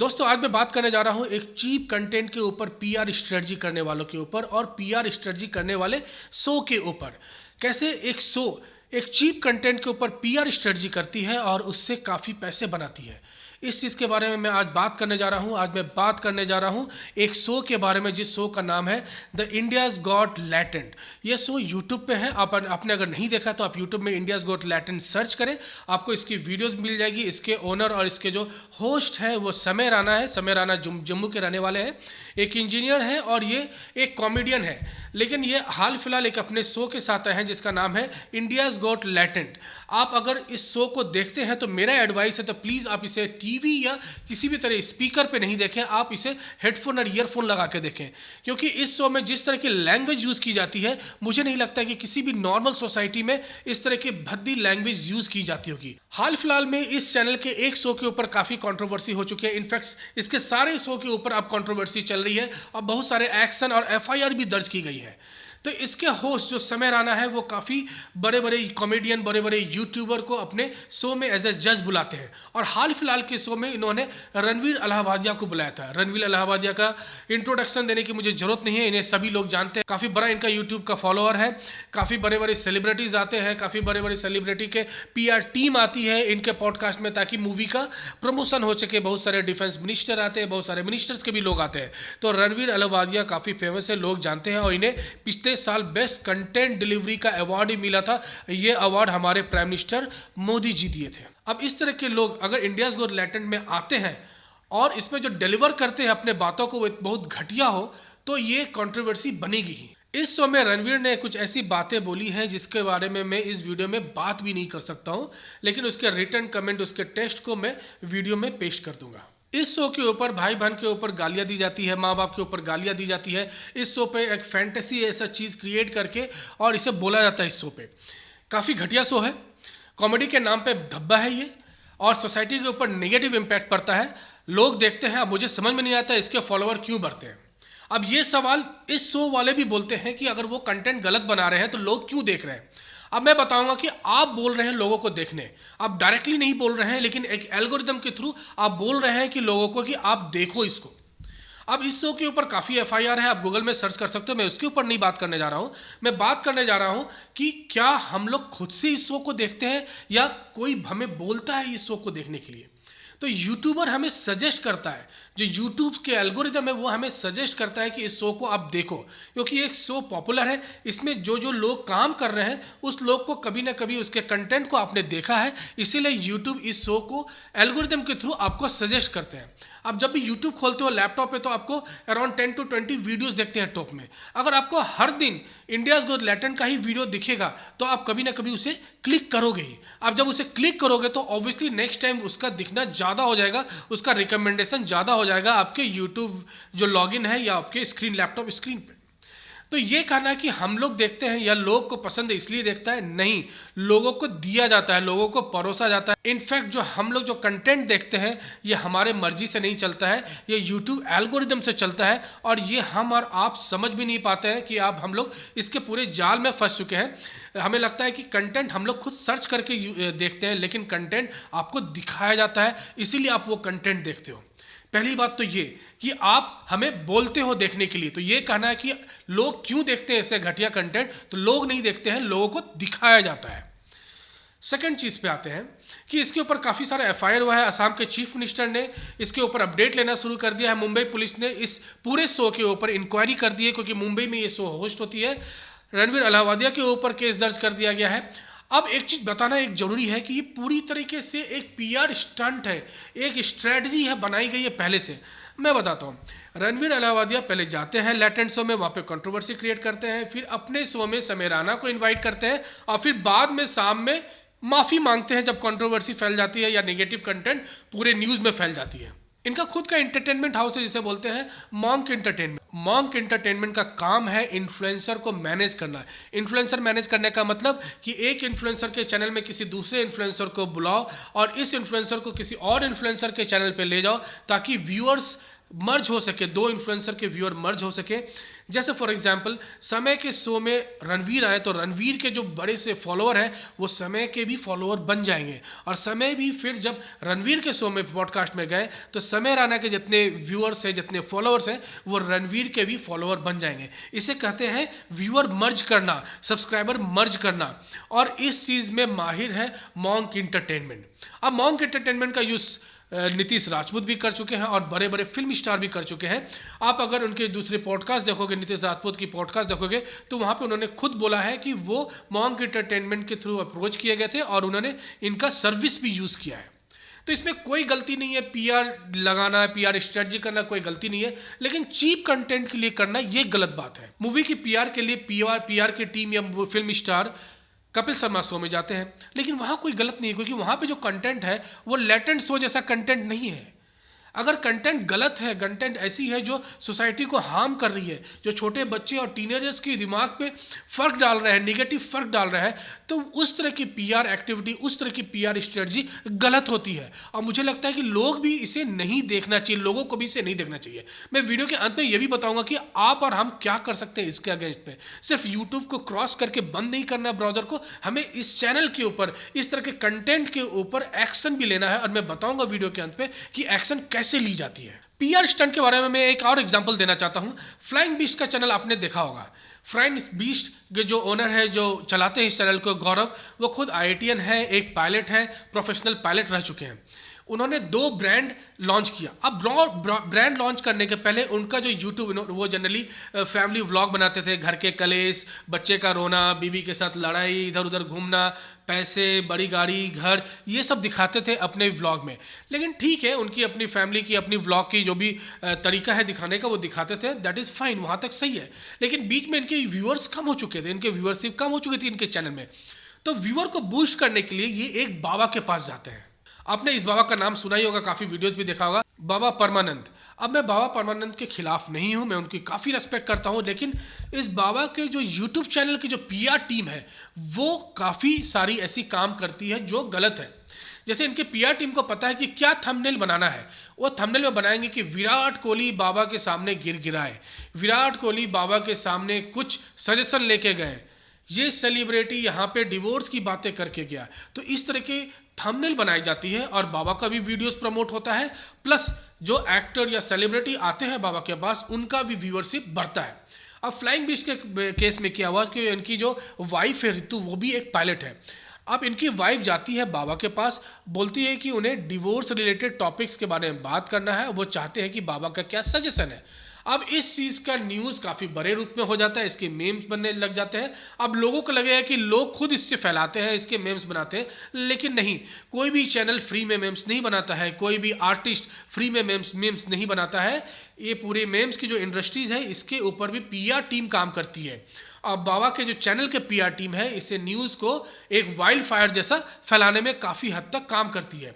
दोस्तों आज मैं बात करने जा रहा हूं एक चीप कंटेंट के ऊपर, पीआर स्ट्रेटजी करने वालों के ऊपर और पीआर स्ट्रेटजी करने वाले शो के ऊपर। कैसे एक शो एक चीप कंटेंट के ऊपर पीआर स्ट्रेटजी करती है और उससे काफ़ी पैसे बनाती है। इस चीज़ के बारे में मैं आज बात करने जा रहा हूं। आज मैं बात करने जा रहा हूं एक शो के बारे में, जिस शो का नाम है द इंडियाज़ गॉट लैटेंट। यह शो यूट्यूब पे है। आपने अगर नहीं देखा तो आप यूट्यूब में इंडियाज़ गॉट लैटेंट सर्च करें, आपको इसकी वीडियोस मिल जाएगी। इसके ओनर और इसके जो होस्ट है वो समय राणा है। समय राणा जम्मू के रहने वाले हैं, एक इंजीनियर है और ये एक कॉमेडियन है। लेकिन ये हाल फिलहाल एक अपने शो के साथ आए हैं जिसका नाम है इंडियाज़ गॉट लैटेंट। आप अगर इस शो को देखते हैं तो मेरा एडवाइस है तो प्लीज़ आप इसे टीवी या किसी भी तरह स्पीकर पे नहीं देखें, आप इसे हेडफोन और ईयरफोन लगा के देखें। क्योंकि इस शो में जिस तरह की लैंग्वेज यूज़ की जाती है, मुझे नहीं लगता कि किसी भी नॉर्मल सोसाइटी में इस तरह की भद्दी लैंग्वेज यूज़ की जाती होगी। हाल फिलहाल में इस चैनल के एक शो के ऊपर काफ़ी कंट्रोवर्सी हो चुकी है। इनफैक्ट इसके सारे शो के ऊपर अब कंट्रोवर्सी चल रही है और बहुत सारे एक्शन और एफआईआर भी दर्ज की गई है। तो इसके होस्ट जो समय राणा है वो काफ़ी बड़े बड़े कॉमेडियन, बड़े बड़े यूट्यूबर को अपने शो में एज ए जज बुलाते हैं। और हाल फिलहाल के शो में इन्होंने रणवीर अलाहाबादिया को बुलाया था। रणवीर अलाहाबादिया का इंट्रोडक्शन देने की मुझे जरूरत नहीं है, इन्हें सभी लोग जानते हैं। काफ़ी बड़ा इनका यूट्यूब का फॉलोअर है, काफ़ी बड़े बड़े सेलिब्रिटीज़ आते हैं, काफ़ी बड़े बड़े सेलिब्रिटी के पीआर टीम आती है इनके पॉडकास्ट में ताकि मूवी का प्रमोशन हो सके। बहुत सारे डिफेंस मिनिस्टर आते हैं, बहुत सारे मिनिस्टर्स के भी लोग आते हैं। तो रणवीर अलाहाबादिया काफ़ी फेमस है, लोग जानते हैं और इन्हें पिछले साल बेस्ट कंटेंट डिलीवरी का अवार्ड ही मिला था। ये अवार्ड हमारे प्राइम मिनिस्टर मोदी जी दिए थे। अब इस तरह के लोग अगर इंडियाज़ गॉट लैटेंट में आते हैं और इसमें जो डिलीवर करते हैं अपने बातों को वो बहुत घटिया हो, तो ये कंट्रोवर्सी बनेगी ही। इस शो में रणवीर ने कुछ ऐसी बातें बोली हैं जिसके बारे में मैं इस वीडियो में बात भी नहीं कर सकता हूं, लेकिन उसके रिटर्न कमेंट, उसके टेक्स्ट को मैं वीडियो में पेश कर दूंगा। इस शो के ऊपर भाई बहन के ऊपर गालियाँ दी जाती है, माँ बाप के ऊपर गालियाँ दी जाती है। इस शो पे एक फैंटेसी ऐसा चीज़ क्रिएट करके और इसे बोला जाता है। इस शो पे काफ़ी घटिया शो है, कॉमेडी के नाम पे धब्बा है ये, और सोसाइटी के ऊपर नेगेटिव इम्पैक्ट पड़ता है। लोग देखते हैं, अब मुझे समझ में नहीं आता इसके फॉलोअर क्यों बढ़ते हैं। अब ये सवाल इस शो वाले भी बोलते हैं कि अगर वो कंटेंट गलत बना रहे हैं तो लोग क्यों देख रहे हैं। अब मैं बताऊंगा कि आप बोल रहे हैं लोगों को देखने, आप डायरेक्टली नहीं बोल रहे हैं, लेकिन एक एल्गोरिदम के थ्रू आप बोल रहे हैं कि लोगों को कि आप देखो इसको। अब इस शो के ऊपर काफ़ी एफआईआर है, आप गूगल में सर्च कर सकते हो। मैं उसके ऊपर नहीं बात करने जा रहा हूँ, मैं बात करने जा रहा हूँ कि क्या हम लोग खुद से इस शो को देखते हैं या कोई हमें बोलता है इस शो को देखने के लिए। तो यूट्यूबर हमें सजेस्ट करता है, जो यूट्यूब के एल्गोरिदम है वो हमें सजेस्ट करता है कि इस शो को आप देखो, क्योंकि एक शो पॉपुलर है। इसमें जो जो लोग काम कर रहे हैं उस लोग को कभी ना कभी उसके कंटेंट को आपने देखा है, इसीलिए यूट्यूब इस शो को एल्गोरिदम के थ्रू आपको सजेस्ट करते हैं। अब जब भी यूट्यूब खोलते हो लैपटॉप पे तो आपको अराउंड 10 to 20 वीडियोस देखते हैं टॉप में। अगर आपको हर दिन इंडियाज़ गॉट लैटेंट का ही वीडियो दिखेगा तो आप कभी ना कभी उसे क्लिक करोगे ही। आप जब उसे क्लिक करोगे तो ऑब्वियसली नेक्स्ट टाइम उसका दिखना ज़्यादा हो जाएगा, उसका रिकमेंडेशन ज़्यादा हो जाएगा आपके यूट्यूब जो लॉगिन है या आपके स्क्रीन, लैपटॉप स्क्रीन पे। तो ये कहना है कि हम लोग देखते हैं या लोग को पसंद है इसलिए देखता है, नहीं, लोगों को दिया जाता है, लोगों को परोसा जाता है। इनफैक्ट जो हम लोग जो कंटेंट देखते हैं ये हमारे मर्जी से नहीं चलता है, ये यूट्यूब एल्गोरिदम से चलता है। और ये हम और आप समझ भी नहीं पाते हैं कि हम लोग इसके पूरे जाल में फंस चुके हैं। हमें लगता है कि कंटेंट हम लोग खुद सर्च करके देखते हैं, लेकिन कंटेंट आपको दिखाया जाता है, इसीलिए आप वो कंटेंट देखते हो। पहली बात तो ये कि आप हमें बोलते हो देखने के लिए, तो ये कहना है कि लोग क्यों देखते हैं ऐसे घटिया कंटेंट, तो लोग नहीं देखते हैं, लोगों को दिखाया जाता है। सेकंड चीज़ पे आते हैं कि इसके ऊपर काफ़ी सारा एफआईआर हुआ है। असम के चीफ मिनिस्टर ने इसके ऊपर अपडेट लेना शुरू कर दिया है। मुंबई पुलिस ने इस पूरे शो के ऊपर इंक्वायरी कर दी है, क्योंकि मुंबई में ये शो होस्ट होती है। रणवीर अलाहाबादिया के ऊपर केस दर्ज कर दिया गया है। अब एक चीज़ बताना एक जरूरी है कि ये पूरी तरीके से एक पीआर स्टंट है, एक स्ट्रेटजी है, बनाई गई है पहले से। मैं बताता हूँ, रणवीर अलाहाबादिया पहले जाते हैं लैटेंट शो में, वहाँ पे कंट्रोवर्सी क्रिएट करते हैं, फिर अपने शो में समय राणा को इनवाइट करते हैं और फिर बाद में शाम में माफ़ी मांगते हैं जब कंट्रोवर्सी फैल जाती है या नेगेटिव कंटेंट पूरे न्यूज़ में फैल जाती है। इनका खुद का एंटरटेनमेंट हाउस है जिसे बोलते हैं मॉन्क एंटरटेनमेंट। मॉन्क एंटरटेनमेंट का काम है इन्फ्लुएंसर को मैनेज करना। इन्फ्लुएंसर मैनेज करने का मतलब कि एक इन्फ्लुएंसर के चैनल में किसी दूसरे इन्फ्लुएंसर को बुलाओ और इस इन्फ्लुएंसर को किसी और इन्फ्लुएंसर के चैनल पे ले जाओ ताकि व्यूअर्स मर्ज हो सके, दो इन्फ्लुएंसर के व्यूअर मर्ज हो सके। जैसे फॉर एग्जांपल समय के शो में रणवीर आए तो रणवीर के जो बड़े से फॉलोअर हैं वो समय के भी फॉलोअर बन जाएंगे, और समय भी फिर जब रणवीर के शो में पॉडकास्ट में गए तो समय राणा के जितने व्यूअर्स हैं, जितने फॉलोअर्स हैं, वो रणवीर के भी फॉलोअर बन जाएंगे। इसे कहते हैं व्यूअर मर्ज करना, सब्सक्राइबर मर्ज करना, और इस चीज़ में माहिर है मॉन्क इंटरटेनमेंट। अब मॉन्क इंटरटेनमेंट का यूज़ नीतीश राजपूत भी कर चुके हैं और बड़े बड़े फिल्म स्टार भी कर चुके हैं। आप अगर उनके दूसरे पॉडकास्ट देखोगे, नीतीश राजपूत की पॉडकास्ट देखोगे, तो वहाँ पे उन्होंने खुद बोला है कि वो मॉन्क एंटरटेनमेंट के थ्रू अप्रोच किए गए थे और उन्होंने इनका सर्विस भी यूज़ किया है। तो इसमें कोई गलती नहीं है, पीआर लगाना, पीआर स्ट्रेटजी करना कोई गलती नहीं है, लेकिन चीप कंटेंट के लिए करना ये गलत बात है। मूवी की पीआर के लिए पीआर की टीम या film star Kapil Sharma show में जाते हैं, लेकिन वहाँ कोई गलत नहीं है, क्योंकि वहाँ पे जो कंटेंट है वो लेटेंट शो जैसा कंटेंट नहीं है। अगर कंटेंट गलत है, कंटेंट ऐसी है जो सोसाइटी को हार्म कर रही है, जो छोटे बच्चे और टीनेजर्स के दिमाग पे फ़र्क डाल रहा है, नेगेटिव फ़र्क डाल रहा है, तो उस तरह की पीआर एक्टिविटी, उस तरह की पीआर स्ट्रेटजी गलत होती है। और मुझे लगता है कि लोग भी इसे नहीं देखना चाहिए, लोगों को भी इसे नहीं देखना चाहिए। मैं वीडियो के अंत में ये भी बताऊंगा कि आप और हम क्या कर सकते हैं इसके अगेंस्ट में। सिर्फ यूट्यूब को क्रॉस करके बंद नहीं करना ब्राउज़र को, हमें इस चैनल के ऊपर, इस तरह के कंटेंट के ऊपर एक्शन भी लेना है, और मैं बताऊंगा वीडियो के अंत में कि एक्शन कैसे ली जाती है। पीआर स्टंट के बारे में मैं एक और एग्जांपल देना चाहता हूं। फ्लाइंग बीस्ट का चैनल आपने देखा होगा। फ्लाइंग बीस्ट के जो ओनर है, जो चलाते हैं इस चैनल को, गौरव, वो खुद आईआईटीएन है, एक पायलट है, प्रोफेशनल पायलट रह चुके हैं। उन्होंने 2 ब्रांड लॉन्च किया। अब ब्रांड लॉन्च करने के पहले उनका जो यूट्यूब, वो जनरली फैमिली व्लॉग बनाते थे, घर के कलेश, बच्चे का रोना, बीवी के साथ लड़ाई, इधर उधर घूमना, पैसे, बड़ी गाड़ी, घर, ये सब दिखाते थे अपने व्लॉग में। लेकिन ठीक है, उनकी अपनी फैमिली की, अपनी व्लॉग की जो भी तरीका है दिखाने का, वो दिखाते थे, दैट इज़ फाइन, वहाँ तक सही है। लेकिन बीच में इनके व्यूअर्स कम हो चुके थे, इनके व्यूअरशिप कम हो चुकी थी इनके चैनल में। तो व्यूअर को बूस्ट करने के लिए ये एक बाबा के पास जाते हैं। आपने इस बाबा का नाम सुना ही होगा, काफ़ी वीडियोस भी देखा होगा, बाबा परमानंद। अब मैं बाबा परमानंद के खिलाफ नहीं हूं, मैं उनकी काफ़ी रेस्पेक्ट करता हूं, लेकिन इस बाबा के जो यूट्यूब चैनल की जो पीआर टीम है वो काफ़ी सारी ऐसी काम करती है जो गलत है। जैसे इनके पीआर टीम को पता है कि क्या थंबनेल बनाना है, वो थंबनेल में बनाएंगे कि विराट कोहली बाबा के सामने गिड़गिड़ाए, विराट कोहली बाबा के सामने कुछ सजेशन लेके गए, ये सेलिब्रिटी यहाँ पे डिवोर्स की बातें करके गया। तो इस तरह के थंबनेल बनाई जाती है और बाबा का भी वीडियोस प्रमोट होता है, प्लस जो एक्टर या सेलिब्रिटी आते हैं बाबा के पास उनका भी व्यूअरशिप बढ़ता है। अब फ्लाइंग बीस्ट के केस में क्या हुआ कि इनकी जो वाइफ है ऋतु, वो भी एक पायलट है। अब इनकी वाइफ जाती है बाबा के पास, बोलती है कि उन्हें डिवोर्स रिलेटेड टॉपिक्स के बारे में बात करना है, वो चाहते हैं कि बाबा का क्या सजेशन है। अब इस चीज़ का न्यूज़ काफ़ी बड़े रूप में हो जाता है, इसके मेम्स बनने लग जाते हैं। अब लोगों को लगेगा कि लोग खुद इससे फैलाते हैं, इसके मेम्स बनाते हैं, लेकिन नहीं, कोई भी चैनल फ्री में मेम्स नहीं बनाता है, कोई भी आर्टिस्ट फ्री में मेम्स नहीं बनाता है। ये पूरे मेम्स की जो इंडस्ट्रीज है इसके ऊपर भी पीआर टीम काम करती है। अब बाबा के जो चैनल के पीआर टीम है, इसे न्यूज़ को एक वाइल्ड फायर जैसा फैलाने में काफ़ी हद तक काम करती है।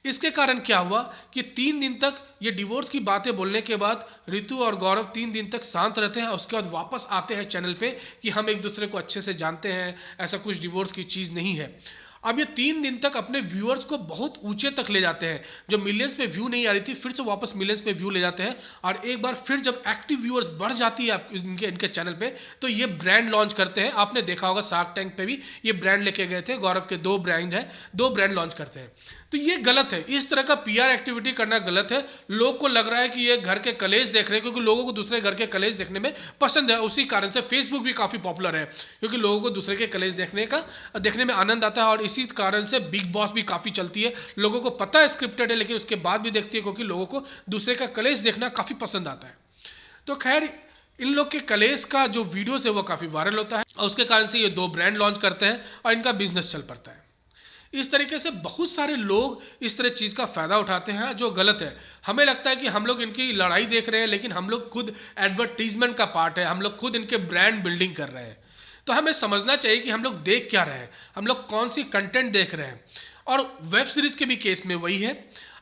इसके कारण क्या हुआ कि 3 दिन तक ये डिवोर्स की बातें बोलने के बाद ऋतु और गौरव 3 दिन तक शांत रहते हैं, उसके बाद वापस आते हैं चैनल पे कि हम एक दूसरे को अच्छे से जानते हैं, ऐसा कुछ डिवोर्स की चीज़ नहीं है। अब ये 3 दिन तक अपने व्यूअर्स को बहुत ऊंचे तक ले जाते हैं, जो मिलियंस पे व्यू नहीं आ रही थी फिर से वापस मिलियंस पे व्यू ले जाते हैं, और एक बार फिर जब एक्टिव व्यूअर्स बढ़ जाती है इनके चैनल पे, तो ये ब्रांड लॉन्च करते हैं। आपने देखा होगा शार्क टैंक पे भी ये ब्रांड लेके गए थे, गौरव के 2 ब्रांड हैं, 2 ब्रांड लॉन्च करते हैं। तो ये गलत है, इस तरह का पीआर एक्टिविटी करना गलत है। लोग को लग रहा है कि ये घर के कलेश देख रहे हैं, क्योंकि लोगों को दूसरे घर के कलेश देखने में पसंद है। उसी कारण से फेसबुक भी काफ़ी पॉपुलर है, क्योंकि लोगों को दूसरे के कलेश देखने में आनंद आता है, और इसी कारण से बिग बॉस भी काफ़ी चलती है। लोगों को पता है स्क्रिप्टेड है, लेकिन उसके बाद भी देखती है, क्योंकि लोगों को दूसरे का कलेश देखना काफ़ी पसंद आता है। तो खैर, इन लोग के कलेश का जो वीडियोस है वो काफ़ी वायरल होता है, और उसके कारण से ये 2 ब्रांड लॉन्च करते हैं और इनका बिजनेस चल पड़ता है। इस तरीके से बहुत सारे लोग इस तरह चीज़ का फ़ायदा उठाते हैं, जो गलत है। हमें लगता है कि हम लोग इनकी लड़ाई देख रहे हैं, लेकिन हम लोग खुद एडवर्टीजमेंट का पार्ट है, हम लोग खुद इनके ब्रांड बिल्डिंग कर रहे हैं। तो हमें समझना चाहिए कि हम लोग देख क्या रहे हैं, हम लोग कौन सी कंटेंट देख रहे हैं। और वेब सीरीज़ के भी केस में वही है।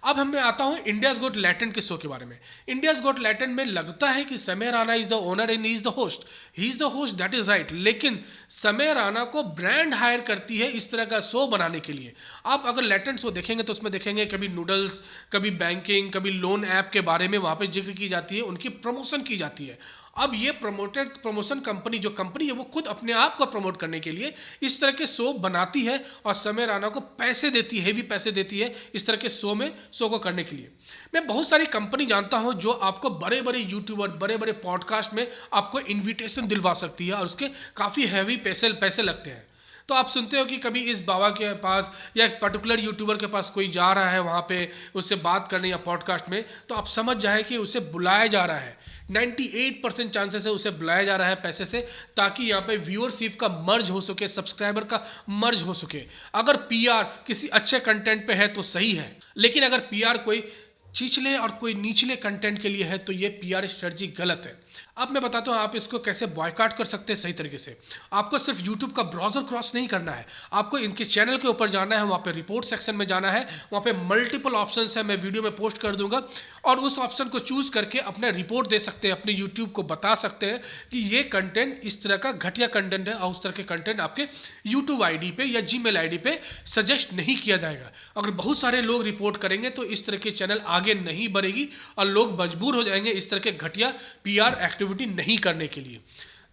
अब मैं आता हूँ इंडियाज गॉट लैटेंट के शो के बारे में। इंडियाज गॉट लैटेंट में लगता है कि समय Rana is the owner and he is the host, he is the host, that is right. लेकिन समय राणा को ब्रांड हायर करती है इस तरह का शो बनाने के लिए। आप अगर लैटेंट शो देखेंगे तो उसमें देखेंगे कभी नूडल्स, कभी बैंकिंग, कभी लोन ऐप के बारे में वहाँ पे जिक्र की जाती है, उनकी प्रमोशन की जाती है। अब ये प्रमोशन कंपनी, जो कंपनी है वो खुद अपने आप को प्रमोट करने के लिए इस तरह के शो बनाती है और समय राणा को पैसे देती है, हेवी पैसे देती है इस तरह के शो को करने के लिए। मैं बहुत सारी कंपनी जानता हूं जो आपको बड़े बड़े यूट्यूबर, बड़े बड़े पॉडकास्ट में आपको इन्विटेशन दिलवा सकती है और उसके काफ़ी हैवी पैसे लगते हैं। तो आप सुनते हो कि कभी इस बाबा के पास या एक पर्टिकुलर यूट्यूबर के पास कोई जा रहा है वहाँ पे उससे बात करने या पॉडकास्ट में, तो आप समझ जाए कि उसे बुलाया जा रहा है। 98% चांसेस है उसे बुलाया जा रहा है पैसे से, ताकि यहाँ पे व्यूअरशिप का मर्ज हो सके, सब्सक्राइबर का मर्ज हो सके। अगर पीआर किसी अच्छे कंटेंट पे है तो सही है, लेकिन अगर पीआर कोई छिछले और कोई निचले कंटेंट के लिए है तो ये पीआर स्ट्रेटजी गलत है। अब मैं बताता हूँ आप इसको कैसे बॉयकॉट कर सकते हैं सही तरीके से। आपको सिर्फ यूट्यूब का ब्राउजर क्रॉस नहीं करना है, आपको इनके चैनल के ऊपर जाना है, वहाँ पे रिपोर्ट सेक्शन में जाना है, वहाँ पे मल्टीपल ऑप्शंस है, मैं वीडियो में पोस्ट कर दूंगा, और उस ऑप्शन को चूज करके अपना रिपोर्ट दे सकते हैं, अपने यूट्यूब को बता सकते हैं कि ये कंटेंट इस तरह का घटिया कंटेंट है और उस तरह के कंटेंट आपके यूट्यूब आईडी पे या जीमेल आईडी पे सजेस्ट नहीं किया जाएगा। अगर बहुत सारे लोग रिपोर्ट करेंगे तो इस तरह के चैनल आगे नहीं बढ़ेगी और लोग मजबूर हो जाएंगे इस तरह के घटिया पीआर एक्टिविटी नहीं करने के लिए।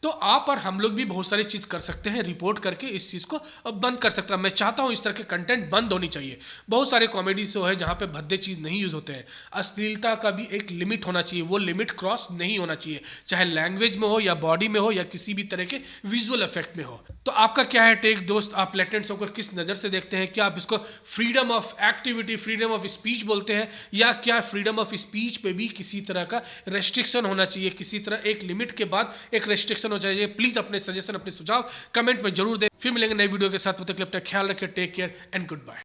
तो आप और हम लोग भी बहुत सारी चीज़ कर सकते हैं, रिपोर्ट करके इस चीज़ को बंद कर सकते हैं। मैं चाहता हूँ इस तरह के कंटेंट बंद होनी चाहिए। बहुत सारे कॉमेडी शो है जहाँ पे भद्दे चीज़ नहीं यूज़ होते हैं। अश्लीलता का भी एक लिमिट होना चाहिए, वो लिमिट क्रॉस नहीं होना चाहिए, चाहे लैंग्वेज में हो या बॉडी में हो या किसी भी तरह के विजुअल इफेक्ट में हो। तो आपका क्या है टेक दोस्त? आप लैटेंट शो को किस नज़र से देखते हैं? क्या आप इसको freedom of activity, freedom of speech बोलते हैं, या क्या फ्रीडम ऑफ स्पीच पे भी किसी तरह का रेस्ट्रिक्शन होना चाहिए, किसी तरह एक लिमिट के बाद एक रेस्ट्रिक्शन हो जाए? प्लीज अपने सजेशन, अपने सुझाव कमेंट में जरूर दें। फिर मिलेंगे नई वीडियो के साथ, तब तक के लिए अपना ख्याल रखें। Take care and good bye.